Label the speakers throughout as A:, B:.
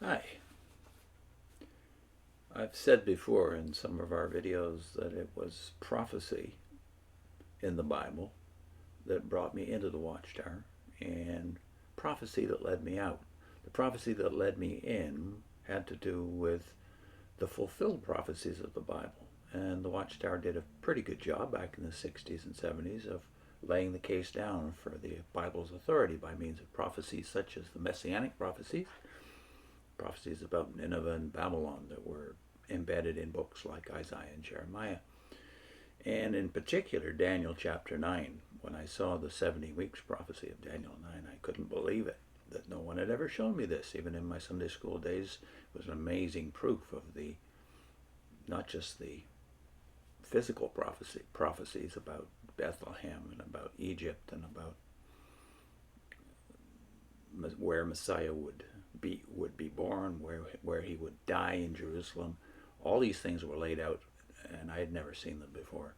A: Hi. I've said before in some of our videos that it was prophecy in the Bible that brought me into the Watchtower and prophecy that led me out. The prophecy that led me in had to do with the fulfilled prophecies of the Bible. And the Watchtower did a pretty good job back in the 60s and 70s of laying the case down for the Bible's authority by means of prophecies such as the Messianic prophecies, prophecies about Nineveh and Babylon that were embedded in books like Isaiah and Jeremiah. And in particular, Daniel chapter 9. When I saw the 70 weeks prophecy of Daniel 9, I couldn't believe it, that no one had ever shown me this. Even in my Sunday school days, it was an amazing proof of the, not just the physical prophecies about Bethlehem and about Egypt and about where Messiah would be born, where he would die in Jerusalem. All these things were laid out, and I had never seen them before.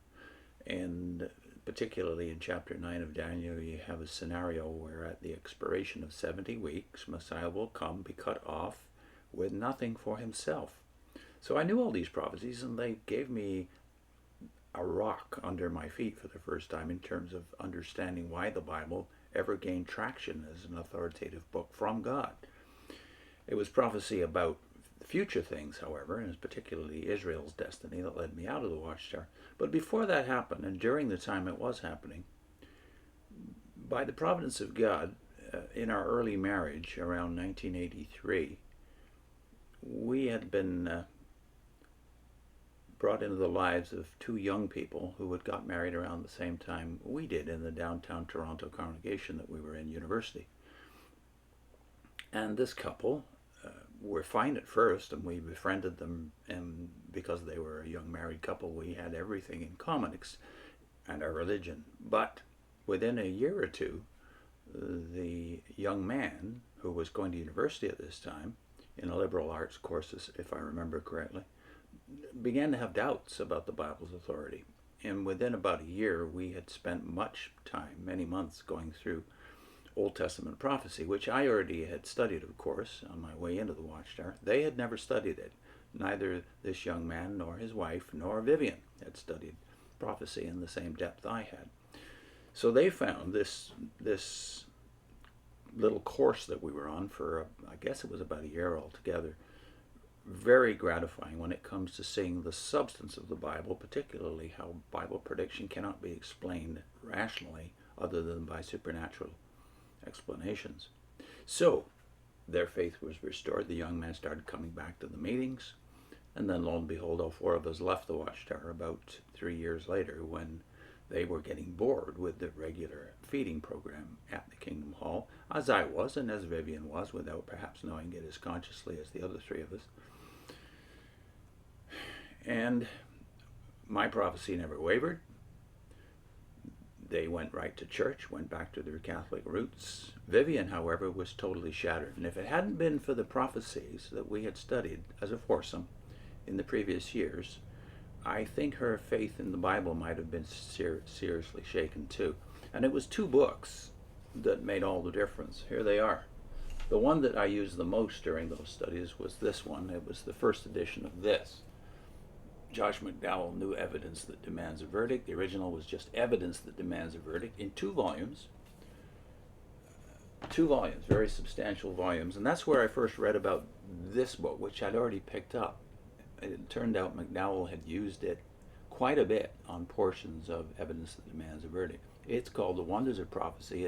A: And particularly in chapter 9 of Daniel, you have a scenario where at the expiration of 70 weeks, Messiah will come, be cut off with nothing for himself. So I knew all these prophecies, and they gave me a rock under my feet for the first time in terms of understanding why the Bible ever gained traction as an authoritative book from God. It was prophecy about future things, however, and particularly Israel's destiny, that led me out of the Watchtower. But before that happened, and during the time it was happening, by the providence of God, in our early marriage around 1983, we had been brought into the lives of two young people who had got married around the same time we did in the downtown Toronto congregation that we were in university. And this couple were fine at first, and we befriended them, and because they were a young married couple, we had everything in common and our religion. But within a year or two, the young man, who was going to university at this time in a liberal arts courses, if I remember correctly, began to have doubts about the Bible's authority. And within about a year, we had spent much time, many months, going through Old Testament prophecy, which I already had studied, of course, on my way into the Watchtower. They had never studied it. Neither this young man nor his wife nor Vivian had studied prophecy in the same depth I had. So they found this little course that we were on for, I guess it was about a year altogether, very gratifying when it comes to seeing the substance of the Bible, particularly how Bible prediction cannot be explained rationally other than by supernatural explanations. So their faith was restored. The young man started coming back to the meetings, and then lo and behold, all four of us left the Watchtower about 3 years later when they were getting bored with the regular feeding program at the Kingdom Hall, as I was and as Vivian was, without perhaps knowing it as consciously as the other three of us. And my prophecy never wavered. They went right to church, went back to their Catholic roots. Vivian, however, was totally shattered. And if it hadn't been for the prophecies that we had studied as a foursome in the previous years, I think her faith in the Bible might have been seriously shaken too. And it was two books that made all the difference. Here they are. The one that I used the most during those studies was this one. It was the first edition of this. Josh McDowell, New Evidence That Demands a Verdict. The original was just Evidence That Demands a Verdict in 2 volumes. 2 volumes, very substantial volumes. And that's where I first read about this book, which I'd already picked up. It turned out McDowell had used it quite a bit on portions of Evidence That Demands a Verdict. It's called The Wonders of Prophecy.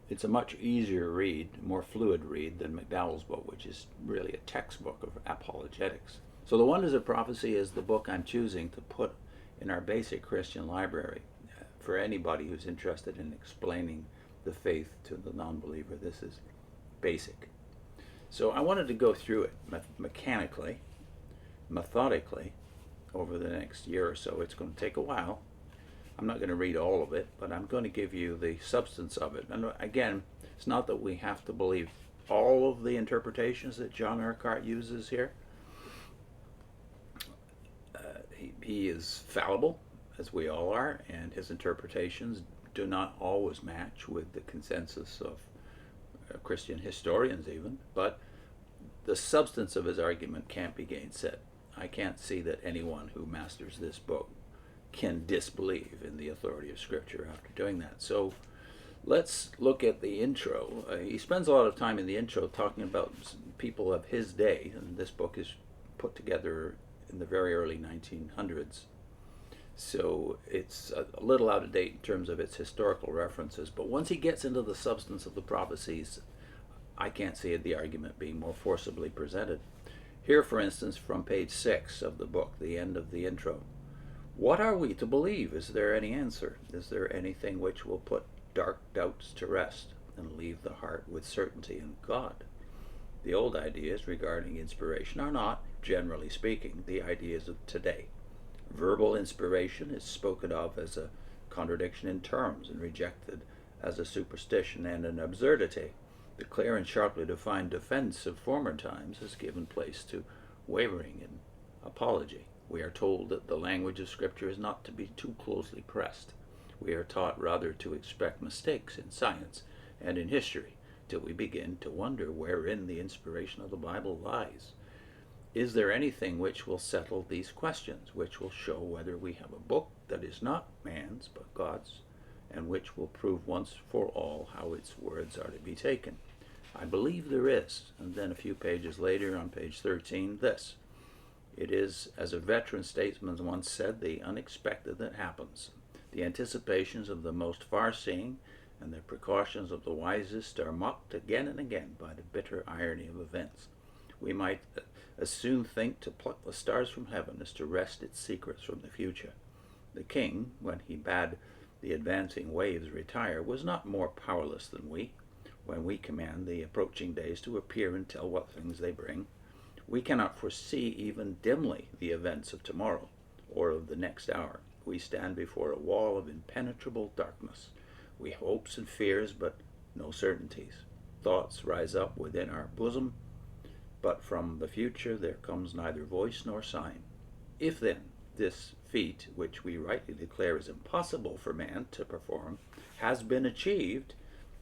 A: It's a much easier read, more fluid read than McDowell's book, which is really a textbook of apologetics. So The Wonders of Prophecy is the book I'm choosing to put in our basic Christian library for anybody who's interested in explaining the faith to the non-believer. This is basic. So I wanted to go through it mechanically, methodically, over the next year or so. It's going to take a while. I'm not going to read all of it, but I'm going to give you the substance of it. And again, it's not that we have to believe all of the interpretations that John Urquhart uses here. He is fallible, as we all are, and his interpretations do not always match with the consensus of Christian historians even, but the substance of his argument can't be gainsaid. I can't see that anyone who masters this book can disbelieve in the authority of Scripture after doing that. So let's look at the intro. He spends a lot of time in the intro talking about people of his day, and this book is put together in the very early 1900s. So it's a little out of date in terms of its historical references, but once he gets into the substance of the prophecies, I can't see the argument being more forcibly presented. Here, for instance, from page 6 of the book, the end of the intro. What are we to believe? Is there any answer? Is there anything which will put dark doubts to rest and leave the heart with certainty in God? The old ideas regarding inspiration are not, generally speaking, the ideas of today. Verbal inspiration is spoken of as a contradiction in terms and rejected as a superstition and an absurdity. The clear and sharply defined defense of former times has given place to wavering and apology. We are told that the language of Scripture is not to be too closely pressed. We are taught rather to expect mistakes in science and in history till we begin to wonder wherein the inspiration of the Bible lies. Is there anything which will settle these questions, which will show whether we have a book that is not man's but God's, and which will prove once for all how its words are to be taken? I believe there is. And then a few pages later, on page 13, this. It is, as a veteran statesman once said, the unexpected that happens. The anticipations of the most far-seeing and the precautions of the wisest are mocked again and again by the bitter irony of events. We might as soon think to pluck the stars from heaven as to wrest its secrets from the future. The king, when he bade the advancing waves retire, was not more powerless than we, when we command the approaching days to appear and tell what things they bring. We cannot foresee even dimly the events of tomorrow or of the next hour. We stand before a wall of impenetrable darkness. We have hopes and fears, but no certainties. Thoughts rise up within our bosom, but from the future there comes neither voice nor sign. If then this feat, which we rightly declare is impossible for man to perform, has been achieved,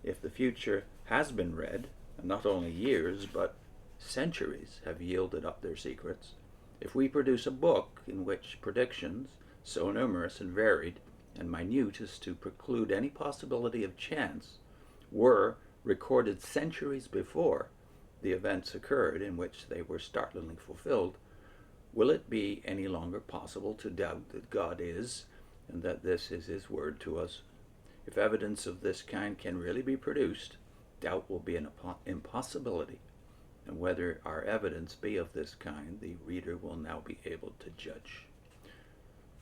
A: if the future has been read, and not only years, but centuries have yielded up their secrets, if we produce a book in which predictions, so numerous and varied and minute as to preclude any possibility of chance, were recorded centuries before the events occurred in which they were startlingly fulfilled, will it be any longer possible to doubt that God is, and that this is his word to us? If evidence of this kind can really be produced, doubt will be an impossibility, and whether our evidence be of this kind, the reader will now be able to judge.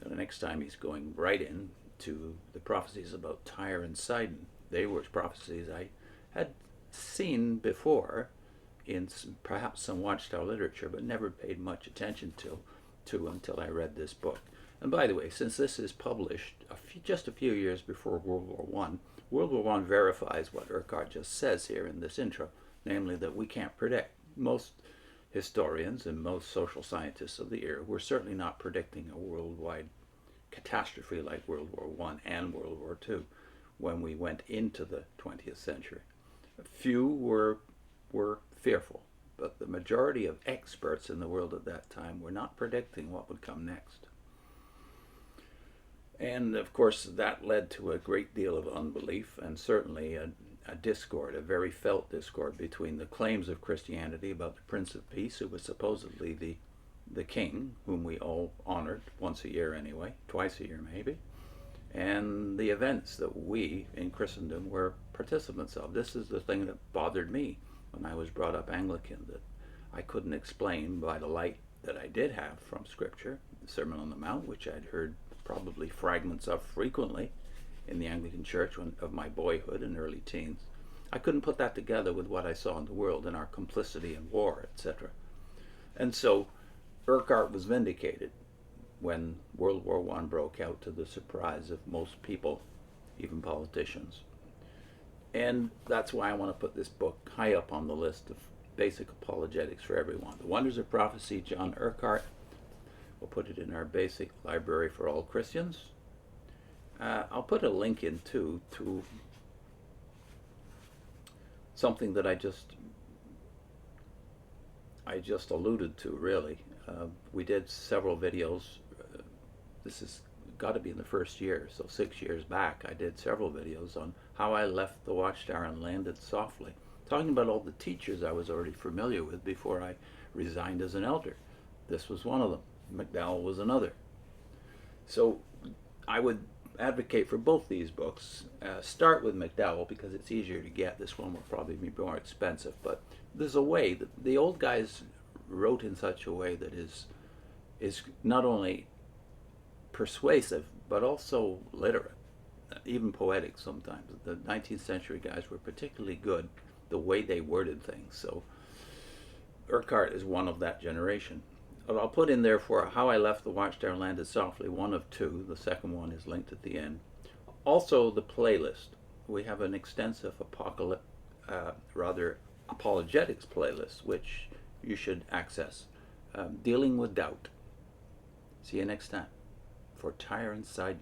A: And the next time he's going right in to the prophecies about Tyre and Sidon. They were prophecies I had seen before in perhaps some Watchtower literature, but never paid much attention to until I read this book. And by the way, since this is published just a few years before World War I, World War I verifies what Urquhart just says here in this intro, namely that we can't predict. Most historians and most social scientists of the era were certainly not predicting a worldwide catastrophe like World War I and World War II when we went into the 20th century. Few were fearful, but the majority of experts in the world at that time were not predicting what would come next. And of course that led to a great deal of unbelief and certainly a discord, a very felt discord between the claims of Christianity about the Prince of Peace, who was supposedly the king, whom we all honored once a year anyway, twice a year maybe, and the events that we in Christendom were participants of. This is the thing that bothered me when I was brought up Anglican, that I couldn't explain by the light that I did have from Scripture, the Sermon on the Mount, which I'd heard probably fragments of frequently in the Anglican Church of my boyhood and early teens. I couldn't put that together with what I saw in the world and our complicity in war, etc. And so Urquhart was vindicated when World War I broke out, to the surprise of most people, even politicians. And that's why I want to put this book high up on the list of basic apologetics for everyone. The Wonders of Prophecy, John Urquhart. We'll put it in our basic library for all Christians. I'll put a link in too to something that I just I just alluded to, really. We did several videos. This has got to be in the first year, so 6 years back, I did several videos on how I left the Watchtower and landed softly, talking about all the teachers I was already familiar with before I resigned as an elder. This was one of them. McDowell was another. So I would advocate for both these books. Start with McDowell because it's easier to get. This one will probably be more expensive, but there's a way that the old guys wrote in such a way that is not only persuasive but also literate, even poetic sometimes. The 19th century guys were particularly good the way they worded things. So Urquhart is one of that generation. I'll put in there for How I Left the Watchtower and Landed Softly, one of two. The second one is linked at the end. Also, the playlist. We have an extensive apologetics playlist, which you should access. Dealing with Doubt. See you next time for Tyrant Side